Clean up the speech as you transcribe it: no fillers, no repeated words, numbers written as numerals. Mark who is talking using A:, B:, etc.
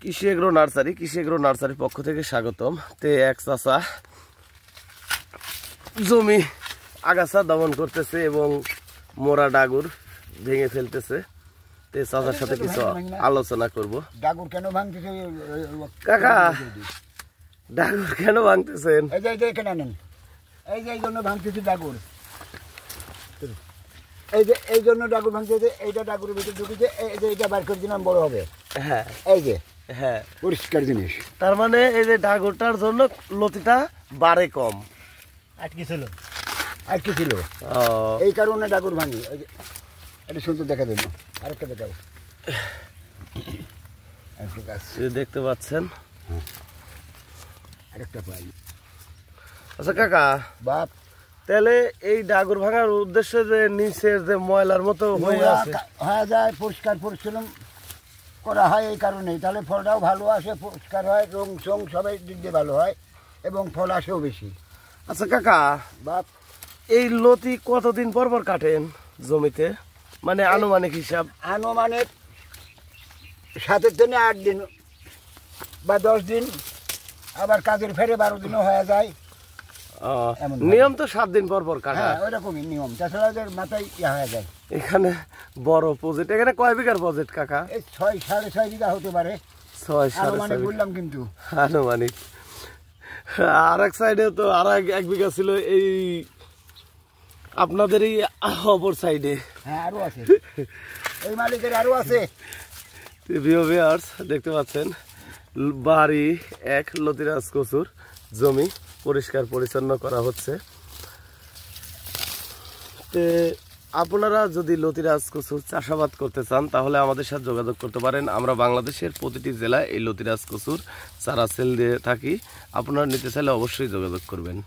A: কৃষি এগ্রো নার্সারির পক্ষ থেকে স্বাগতম। তে এক চাচা জমি আগাছা দমন করতেছে এবং মোরা ডাগুর ভেঙে ফেলতেছে। তে চাচার সাথে কিছু আলোচনা করব।
B: ডাগুর কেন ভাঙতেছে
A: কাকা? ডাগুর কেন ভাঙতেছেন?
B: এই যে এখানে আনেন, এই যে এই জন্য ভাঙতেছে ডাগুর, এই জন্য ডাগুর ভাঙতেছে। এইটা ডাগুরের ভিতরে ঢুকেছে, এই যে এটা বার করে দিলাম বড় হবে।
A: হ্যাঁ,
B: এই যে
A: হ্যাঁ,
B: পরিষ্কার জিনিস।
A: তার মানে এই যে ডাগুরটার জন্য লতিটা বাড়ে কম,
B: আটকে ছিল, এই কারণে ডাগুর ভাঙি। এটা সুন্দর দেখা দেবো, আরেকটা দেখাবো।
A: দেখতে পাচ্ছেন,
B: আরেকটা পাই।
A: আচ্ছা কাকা,
B: বাপ
A: তাহলে এই ডাগুর ভাঙার উদ্দেশ্য যে নিচের যে ময়লার মতো হয়ে আছে
B: হয়ে যায়, পরিষ্কার পরিচ্ছন্ন করা হয় এই কারণেই। তাহলে ফলটাও ভালো আসে, পরিষ্কার হয়, রং চং সবাই দিক দিয়ে ভালো হয় এবং ফল আসেও বেশি।
A: আচ্ছা কাকা,
B: বাপ
A: এই লতি কতদিন পর পর কাটেন জমিতে, মানে আনুমানিক হিসাব?
B: আনুমানিক 7 থেকে 8 দিন বা 10 দিন, আবার কাজের ফেরে 12 দিনও হয়ে যায়।
A: নিয়ম তো 7 দিন পর পর কাটা।
B: হ্যাঁ, ওইরকমই নিয়ম, তাছাড়া মাথায় হয়ে যায়।
A: এখানে বড় প্রজেক্ট, এখানে কয় বিঘার প্রজেক্ট কাকা?
B: এই 6 6.5 বিঘা হতে পারে।
A: 6.5
B: বললাম কিন্তু
A: আনুমানিক। আর এক সাইডে তো আর এক বিঘা ছিল, এই আপনাদের এই অপর সাইডে।
B: হ্যাঁ, আরো আছে, এই মালিকের আরো আছে।
A: ভিউয়ার্স দেখতে পাচ্ছেন, বাড়ি এক লতিরাজ কচুর জমি পরিষ্কার পরিচ্ছন্ন করা হচ্ছে। তে আপনারা যদি লতিরাজ কচুর চাষাবাদ করতে চান তাহলে আমাদের সাথে যোগাযোগ করতে পারেন। আমরা বাংলাদেশের প্রতিটি জেলায় এই লতিরাজ কচুর চারা সেল দিয়ে থাকি। আপনারা নিতে চাইলে অবশ্যই যোগাযোগ করবেন।